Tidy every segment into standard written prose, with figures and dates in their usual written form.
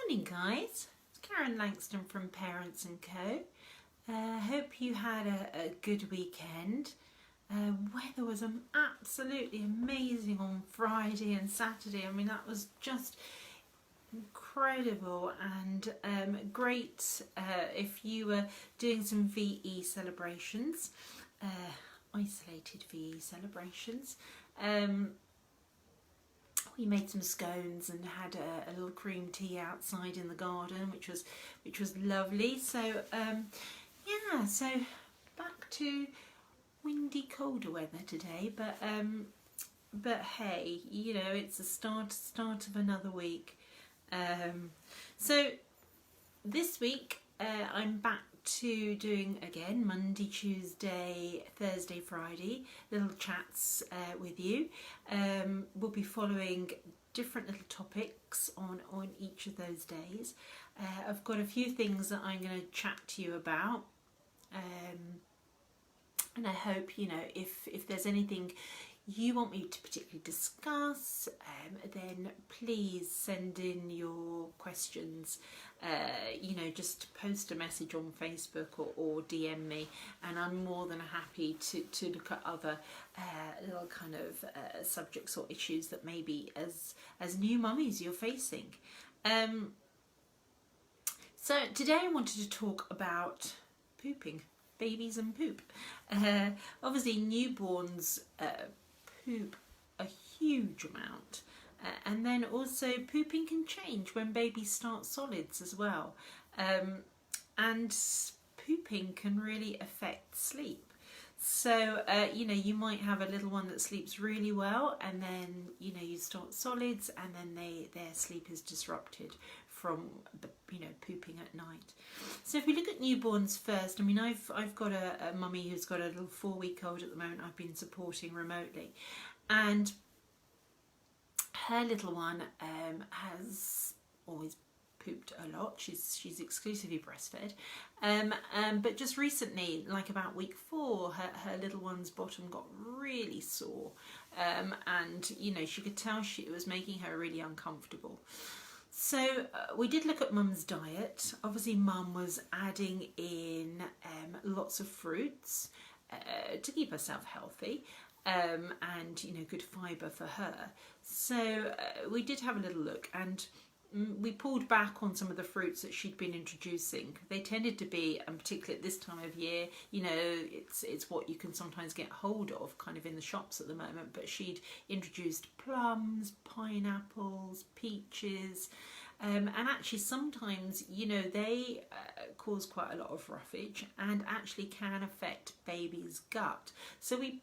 Morning guys, it's Karen Langston from Parents & Co. Hope you had a good weekend. Weather was absolutely amazing on Friday and Saturday. I mean, that was just incredible and great if you were doing some VE celebrations, isolated VE celebrations. We made some scones and had a little cream tea outside in the garden, which was lovely. So yeah, so back to windy, colder weather today, but hey, you know, it's the start of another week. So this week I'm back to doing again Monday, Tuesday, Thursday, Friday little chats with you. We'll be following different little topics on each of those days. I've got a few things that I'm going to chat to you about, and I hope, you know, if there's anything you want me to particularly discuss, then please send in your questions. You know, just post a message on Facebook or DM me, and I'm more than happy to look at other little kind of subjects or issues that maybe as new mummies you're facing. So today I wanted to talk about pooping, babies and poop. Obviously newborns poop a huge amount, and then also pooping can change when babies start solids as well, and pooping can really affect sleep. So you know, you might have a little one that sleeps really well, and then, you know, you start solids and then their sleep is disrupted from, you know, pooping at night. So if we look at newborns first, I mean, I've got a mummy who's got a little 4-week-old at the moment I've been supporting remotely, and her little one has always pooped a lot. She's exclusively breastfed, but just recently, like about week 4, her little one's bottom got really sore, and you know, she could tell it was making her really uncomfortable. So we did look at mum's diet. Obviously mum was adding in lots of fruits to keep herself healthy, and, you know, good fibre for her. So we did have a little look, and we pulled back on some of the fruits that she'd been introducing. They tended to be, and particularly at this time of year, you know, it's what you can sometimes get hold of kind of in the shops at the moment, but she'd introduced plums, pineapples, peaches, and actually sometimes, you know, they cause quite a lot of roughage and actually can affect baby's gut. So we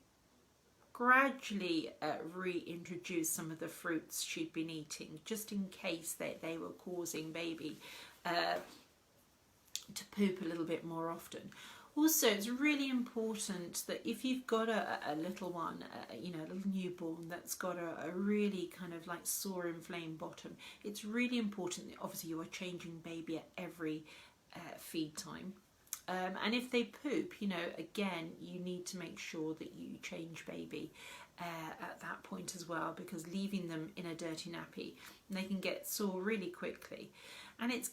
gradually reintroduce some of the fruits she'd been eating, just in case they were causing baby to poop a little bit more often. Also, it's really important that if you've got a little one, you know, a little newborn that's got a really kind of like sore, inflamed bottom, it's really important that obviously you are changing baby at every feed time. And if they poop, you know, again, you need to make sure that you change baby at that point as well, because leaving them in a dirty nappy, they can get sore really quickly. And it's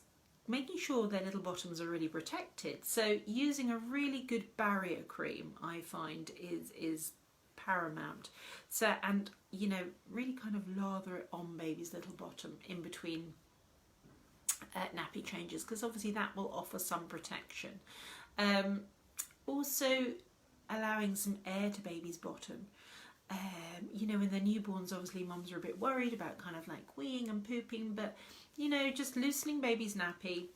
making sure their little bottoms are really protected. So using a really good barrier cream, I find, is paramount. So, and, you know, really kind of lather it on baby's little bottom in between nappy changes, because obviously that will offer some protection. Also allowing some air to baby's bottom. You know, in the newborns, obviously mums are a bit worried about kind of like weeing and pooping, but, you know, just loosening baby's nappy,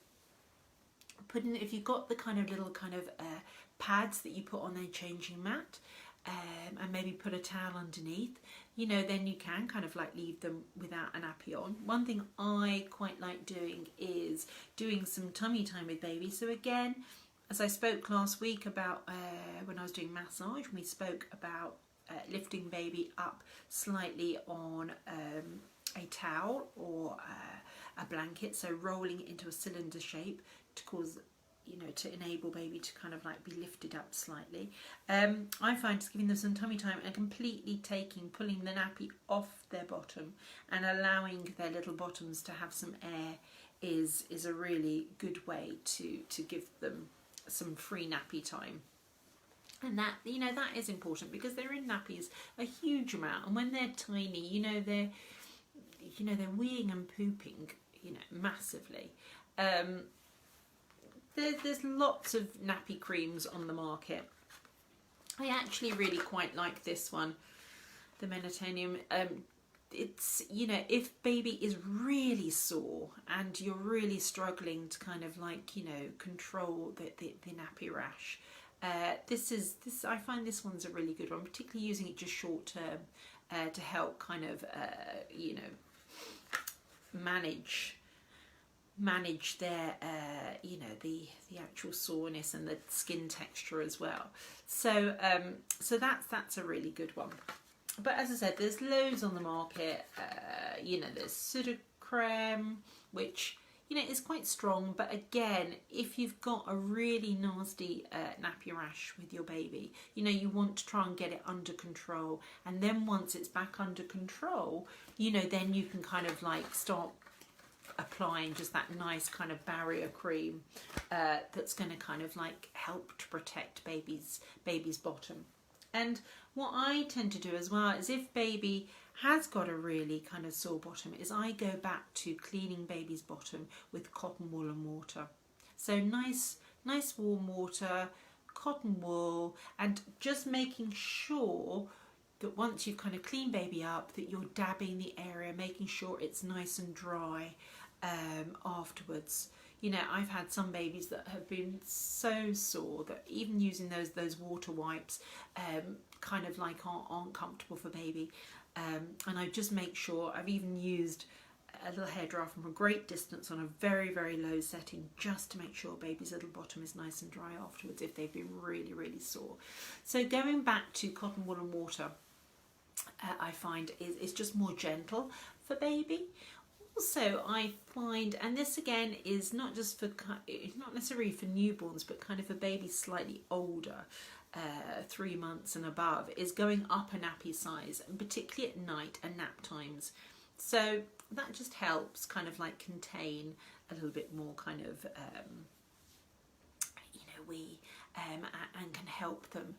putting, if you've got the kind of little kind of pads that you put on their changing mat, and maybe put a towel underneath, you know, then you can kind of like leave them without a nappy on. One thing I quite like doing is doing some tummy time with baby. So again, as I spoke last week about when I was doing massage, we spoke about lifting baby up slightly on a towel or a blanket, so rolling it into a cylinder shape to cause, you know, to enable baby to kind of like be lifted up slightly. I find just giving them some tummy time and completely pulling the nappy off their bottom and allowing their little bottoms to have some air is a really good way to give them some free nappy time. And that, you know, that is important because they're in nappies a huge amount, and when they're tiny, you know, they're weeing and pooping, you know, massively. There's lots of nappy creams on the market. I actually really quite like this one, the Mediterranean. It's, you know, if baby is really sore and you're really struggling to kind of like, you know, control the nappy rash, I find this one's a really good one, particularly using it just short term to help kind of you know, manage their you know, the actual soreness and the skin texture as well. So so that's a really good one. But as I said, there's loads on the market. You know, there's Sudocrem, which, you know, is quite strong, but again, if you've got a really nasty nappy rash with your baby, you know, you want to try and get it under control, and then once it's back under control, you know, then you can kind of like start applying just that nice kind of barrier cream that's going to kind of like help to protect baby's bottom. And what I tend to do as well is, if baby has got a really kind of sore bottom, is I go back to cleaning baby's bottom with cotton wool and water. So nice warm water, cotton wool, and just making sure that once you've kind of cleaned baby up, that you're dabbing the area, making sure it's nice and dry afterwards. You know, I've had some babies that have been so sore that even using those water wipes kind of like aren't comfortable for baby. And I just make sure, I've even used a little hairdryer from a great distance on a very, very low setting, just to make sure baby's little bottom is nice and dry afterwards if they've been really, really sore. So going back to cotton wool and water, I find is just more gentle for baby. Also, I find, and this again is not just for, not necessarily for newborns, but kind of for babies slightly older, 3 months and above, is going up a nappy size, and particularly at night and nap times. So that just helps kind of like contain a little bit more kind of, you know, wee, and can help them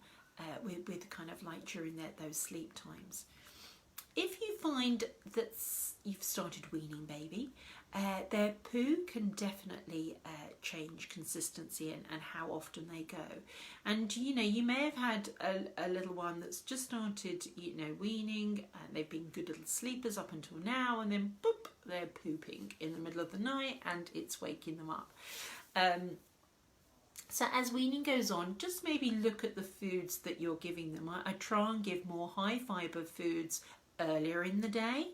with kind of like during those sleep times. If you find that you've started weaning baby, their poo can definitely change consistency and how often they go. And, you know, you may have had a little one that's just started, you know, weaning, and they've been good little sleepers up until now, and then boop, they're pooping in the middle of the night and it's waking them up. So as weaning goes on, just maybe look at the foods that you're giving them. I try and give more high fibre foods earlier in the day,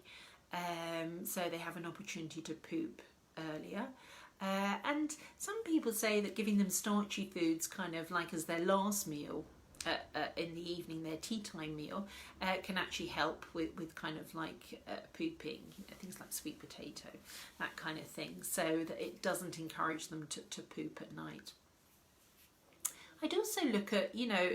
so they have an opportunity to poop earlier. And some people say that giving them starchy foods kind of like as their last meal in the evening, their tea time meal, can actually help with kind of like pooping, you know, things like sweet potato, that kind of thing, so that it doesn't encourage them to poop at night. I'd also look at, you know,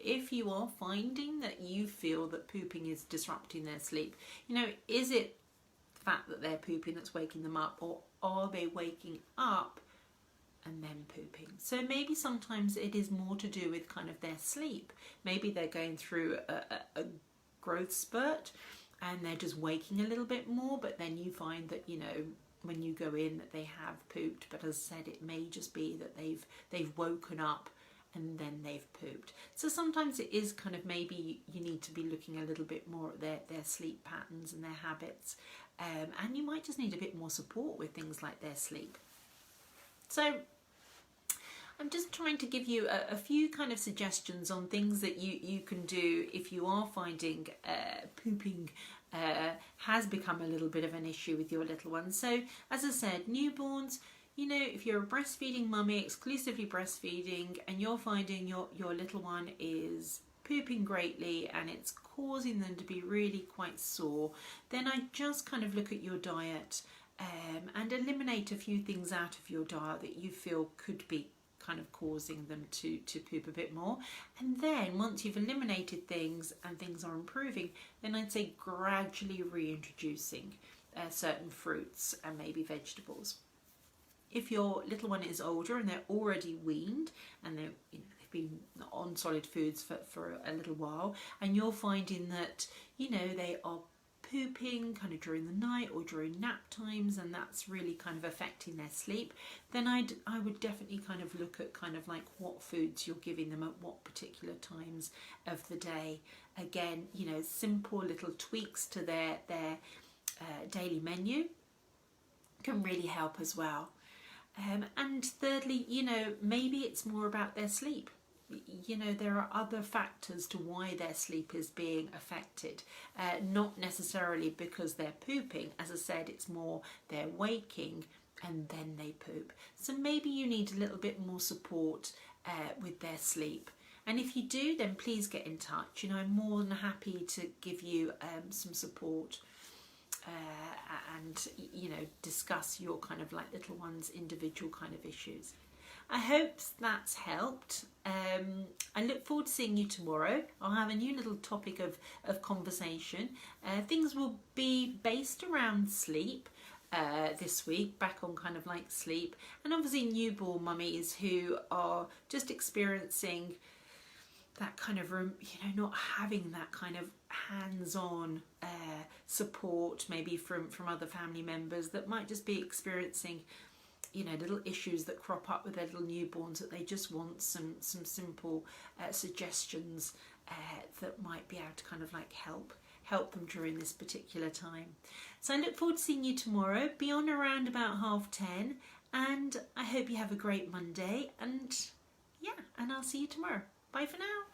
if you are finding that you feel that pooping is disrupting their sleep, you know, is it the fact that they're pooping that's waking them up, or are they waking up and then pooping? So maybe sometimes it is more to do with kind of their sleep. Maybe they're going through a growth spurt and they're just waking a little bit more, but then you find that, you know, when you go in, that they have pooped. But as I said, it may just be that they've woken up and then they've pooped. So sometimes it is kind of, maybe you need to be looking a little bit more at their sleep patterns and their habits, and you might just need a bit more support with things like their sleep. So I'm just trying to give you a few kind of suggestions on things that you can do if you are finding pooping has become a little bit of an issue with your little one. So as I said, newborns, you know, if you're a breastfeeding mummy, exclusively breastfeeding, and you're finding your little one is pooping greatly and it's causing them to be really quite sore, then I just kind of look at your diet and eliminate a few things out of your diet that you feel could be kind of causing them to poop a bit more. And then once you've eliminated things and things are improving, then I'd say gradually reintroducing certain fruits and maybe vegetables. If your little one is older and they're already weaned and they've been on solid foods for a little while, and you're finding that they are pooping kind of during the night or during nap times, and that's really kind of affecting their sleep, then I would definitely kind of look at kind of like what foods you're giving them at what particular times of the day. Again, simple little tweaks to their daily menu can really help as well. And thirdly, maybe it's more about their sleep. There are other factors to why their sleep is being affected, not necessarily because they're pooping. As I said, it's more they're waking and then they poop. So maybe you need a little bit more support with their sleep. And if you do, then please get in touch. I'm more than happy to give you some support and discuss your kind of like little one's individual kind of issues. I hope that's helped. I look forward to seeing you tomorrow. I'll have a new little topic of conversation. Things will be based around sleep this week, back on kind of like sleep, and obviously newborn mummies who are just experiencing that kind of not having that kind of hands-on support maybe from other family members that might just be experiencing little issues that crop up with their little newborns, that they just want some simple suggestions that might be able to kind of like help them during this particular time. So I look forward to seeing you tomorrow. Be on around about 10:30, and I hope you have a great Monday, and I'll see you tomorrow. Bye for now.